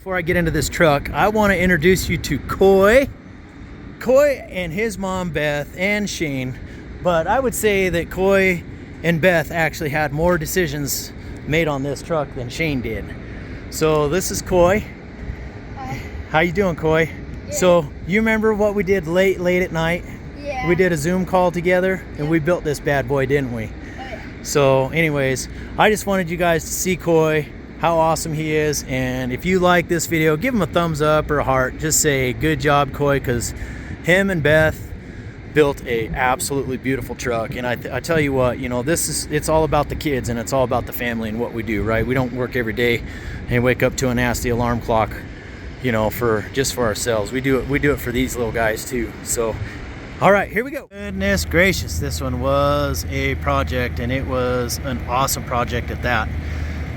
Before I get into this truck, I want to introduce you to Coy and his mom Beth and Shane, but I would say that Coy and Beth actually had more decisions made on this truck than Shane did. So this is Coy. Hi. How you doing, Coy? Yeah. So you remember what we did late at night? Yeah. We did a Zoom call together and we built this bad boy, didn't we? Oh, yeah. So anyways, I just wanted you guys to see Coy, how awesome he is, and if you like this video, give him a thumbs up or a heart. Just say good job, Coy, because him and Beth built a absolutely beautiful truck. And I tell you what, you know, it's all about the kids and it's all about the family and what we do, right? We don't work every day and wake up to a nasty alarm clock, you know, just for ourselves. We do it for these little guys too. So all right, here we go. Goodness gracious, this one was a project, and it was an awesome project at that.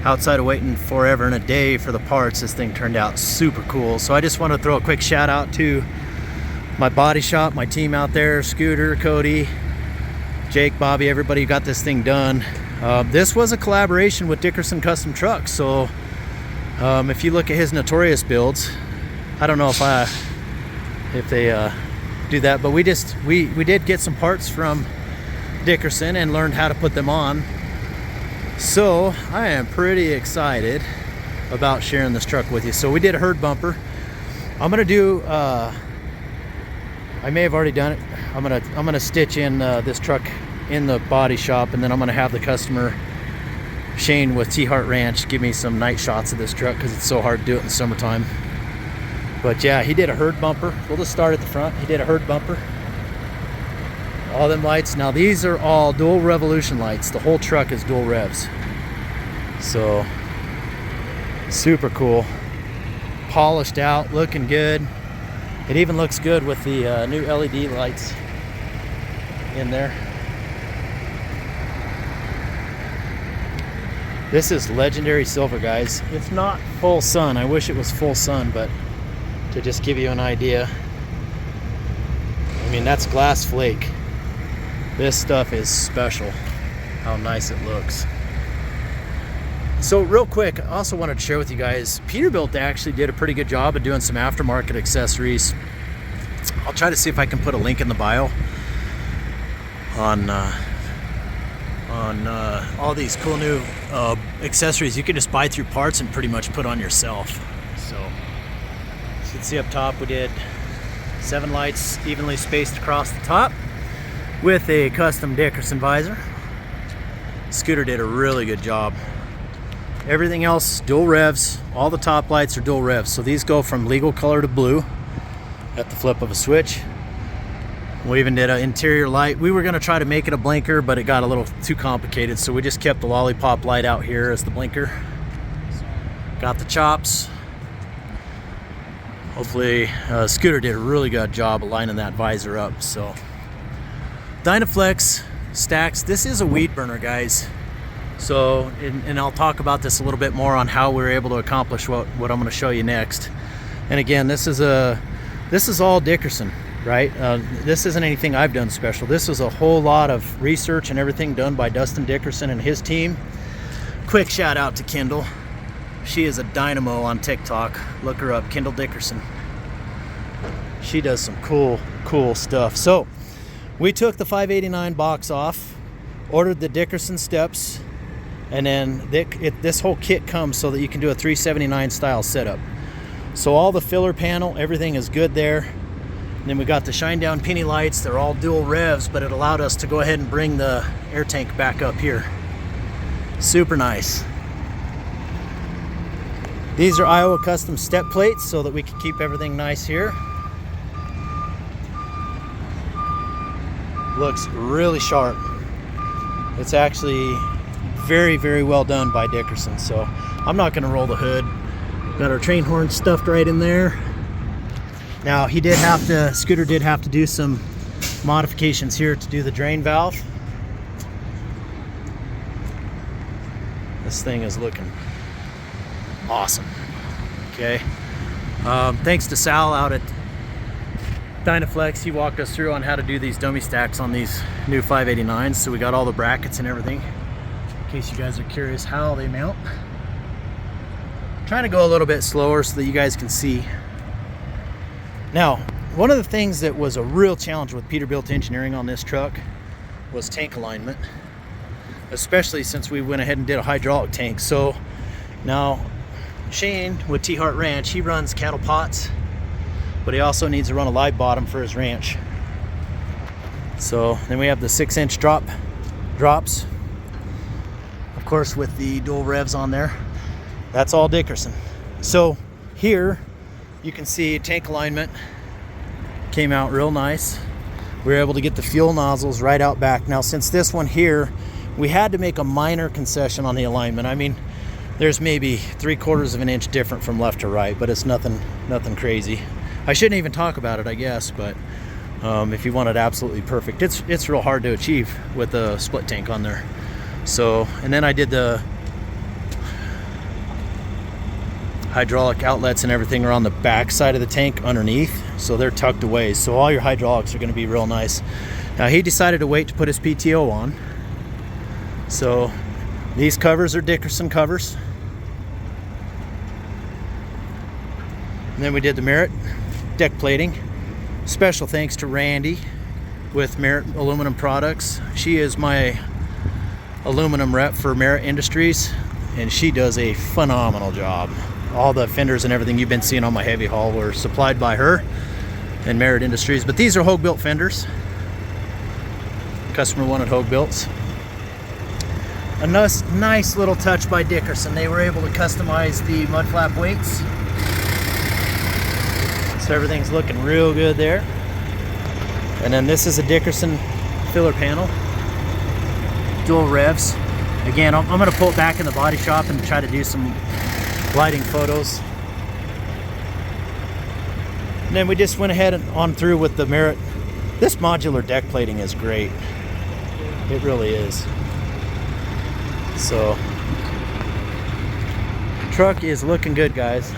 Outside of waiting forever and a day for the parts, this thing turned out super cool. So I just want to throw a quick shout out to my body shop, my team out there, Scooter, Cody, Jake, Bobby, everybody who got this thing done. This was a collaboration with Dickerson Custom Trucks. So if you look at his notorious builds, I don't know if they do that, but we did get some parts from Dickerson and learned how to put them on. So I am pretty excited about sharing this truck with you. So we did a herd bumper. I'm gonna do I may have already done it. I'm gonna stitch in this truck in the body shop, and then I'm gonna have the customer Shane with T-Heart Ranch give me some night shots of this truck because it's so hard to do it in the summertime. But yeah, he did a herd bumper. We'll just start at the front. He did a herd bumper. All them lights. Now these are all dual revolution lights. The whole truck is dual revs. So super cool. Polished out, looking good. It even looks good with the new LED lights in there. This is legendary silver, guys. It's not full sun. I wish it was full sun, but to just give you an idea, I mean, that's glass flake. This stuff is special, how nice it looks. So real quick, I also wanted to share with you guys, Peterbilt actually did a pretty good job of doing some aftermarket accessories. I'll try to see if I can put a link in the bio on all these cool new accessories you can just buy through parts and pretty much put on yourself. So you can see up top we did 7 lights evenly spaced across the top with a custom Dickerson visor. Scooter did a really good job. Everything else dual revs. All the top lights are dual revs, so these go from legal color to blue at the flip of a switch. We even did an interior light. We were going to try to make it a blinker, but it got a little too complicated, so we just kept the lollipop light out here as the blinker. Got the chops. Hopefully Scooter did a really good job of lining that visor up. So Dynaflex stacks. This is a weed burner, guys. So and I'll talk about this a little bit more on how we were able to accomplish what I'm going to show you next. And again, this is all Dickerson, right? This isn't anything I've done special. This is a whole lot of research and everything done by Dustin Dickerson and his team. Quick shout out to Kendall. She is a dynamo on TikTok. Look her up, Kendall Dickerson. She does some cool stuff. So we took the 589 box off, ordered the Dickerson steps, and then this whole kit comes so that you can do a 379 style setup. So all the filler panel, everything is good there. And then we got the shine down penny lights. They're all dual revs, but it allowed us to go ahead and bring the air tank back up here. Super nice. These are Iowa custom step plates so that we can keep everything nice here. Looks really sharp. It's actually very well done by Dickerson. So I'm not going to roll the hood. Got our train horn stuffed right in there. Now Scooter did have to do some modifications here to do the drain valve. This thing is looking awesome. Okay. Thanks to Sal out at Dynaflex. He walked us through on how to do these dummy stacks on these new 589s. So we got all the brackets and everything. In case you guys are curious how they mount. trying to go a little bit slower so that you guys can see. Now, one of the things that was a real challenge with Peterbilt engineering on this truck was tank alignment, especially since we went ahead and did a hydraulic tank. So now Shane with T-Hart Ranch, he runs cattle pots, but he also needs to run a live bottom for his ranch. So then we have the 6-inch drops, of course, with the dual revs on there. That's all Dickerson. So here you can see tank alignment came out real nice. We were able to get the fuel nozzles right out back. Now, since this one here, we had to make a minor concession on the alignment. I mean, there's maybe 3/4 of an inch different from left to right, but it's nothing crazy. I shouldn't even talk about it, I guess, but if you want it absolutely perfect, it's real hard to achieve with a split tank on there. So, and then I did the hydraulic outlets and everything are on the back side of the tank underneath, so they're tucked away, so all your hydraulics are going to be real nice. Now, he decided to wait to put his PTO on, so these covers are Dickerson covers. And then we did the Merit deck plating. Special thanks to Randy with Merit Aluminum Products. She is my aluminum rep for Merit Industries, and she does a phenomenal job. All the fenders and everything you've been seeing on my heavy haul were supplied by her and Merit Industries. But these are Hogue built fenders. Customer wanted Hogue builts. A nice little touch by Dickerson. They were able to customize the mud flap weights. So everything's looking real good there. And then this is a Dickerson filler panel. Dual revs. Again, I'm going to pull it back in the body shop and try to do some lighting photos. And then we just went ahead and on through with the Merit. This modular deck plating is great. It really is. So, truck is looking good, guys.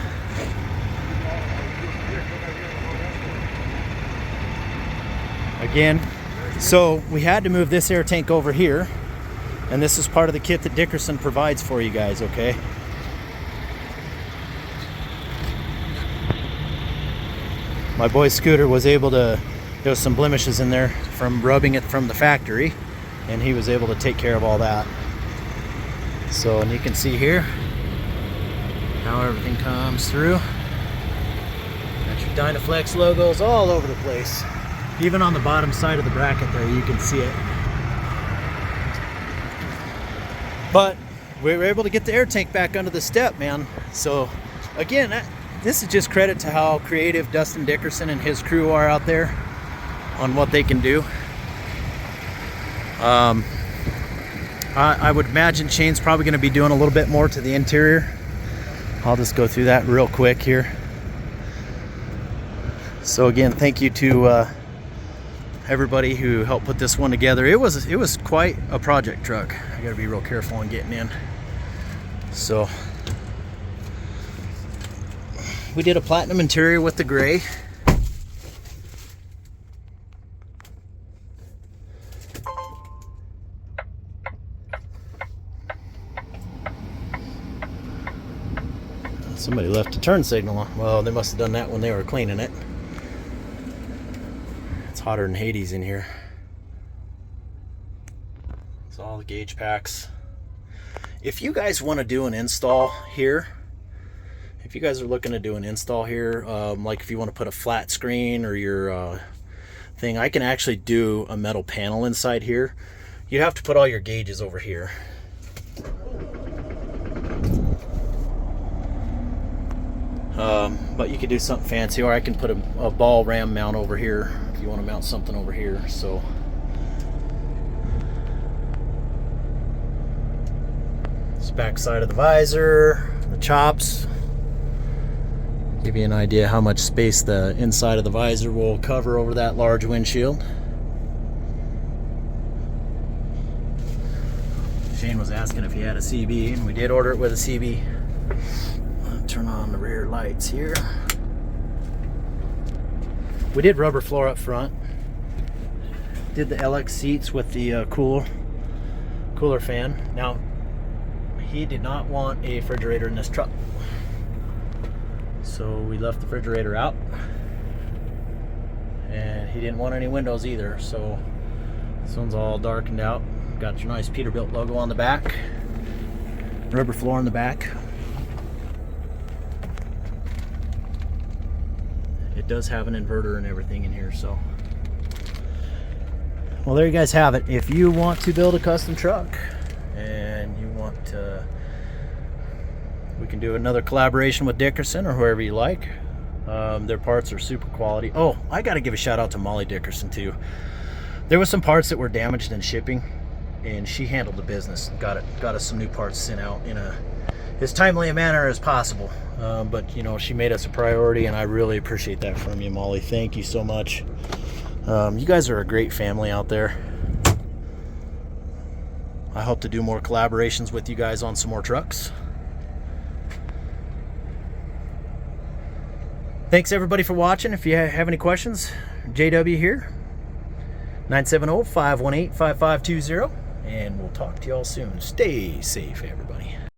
Again, so we had to move this air tank over here, and this is part of the kit that Dickerson provides for you guys, okay? My boy Scooter was able to, there was some blemishes in there from rubbing it from the factory, and he was able to take care of all that. So, and you can see here how everything comes through. Got your Dynaflex logos all over the place. Even on the bottom side of the bracket there, you can see it. But we were able to get the air tank back under the step, man. So, again, this is just credit to how creative Dustin Dickerson and his crew are out there on what they can do. I would imagine Shane's probably going to be doing a little bit more to the interior. I'll just go through that real quick here. So again, thank you to everybody who helped put this one together. It was quite a project truck. I got to be real careful on getting in. So we did a platinum interior with the gray. Somebody left a turn signal on. Well, they must have done that when they were cleaning it. It's hotter than Hades in here. It's all the gauge packs. If you guys want to do an install here, if you guys are looking to do an install here, like if you want to put a flat screen or your thing, I can actually do a metal panel inside here. You'd have to put all your gauges over here. But you could do something fancy, or I can put a ball ram mount over here if you want to mount something over here. So this back side of the visor, the chops, give you an idea how much space the inside of the visor will cover over that large windshield. Shane was asking if he had a CB, and we did order it with a CB. Turn on the rear lights here. We did rubber floor up front. Did the LX seats with the cooler fan. Now, he did not want a refrigerator in this truck. So we left the refrigerator out, and he didn't want any windows either, so this one's all darkened out. Got your nice Peterbilt logo on the back, rubber floor in the back. It does have an inverter and everything in here, so well, there you guys have it. If you want to build a custom truck and you want to, we can do another collaboration with Dickerson or whoever you like. Their parts are super quality. Oh, I got to give a shout out to Molly Dickerson too. There was some parts that were damaged in shipping, and she handled the business. Got us some new parts sent out in as timely a manner as possible. But you know, she made us a priority, and I really appreciate that from you, Molly. Thank you so much. You guys are a great family out there. I hope to do more collaborations with you guys on some more trucks. Thanks everybody for watching. If you have any questions, JW here, 970-518-5520, and we'll talk to y'all soon. Stay safe, everybody.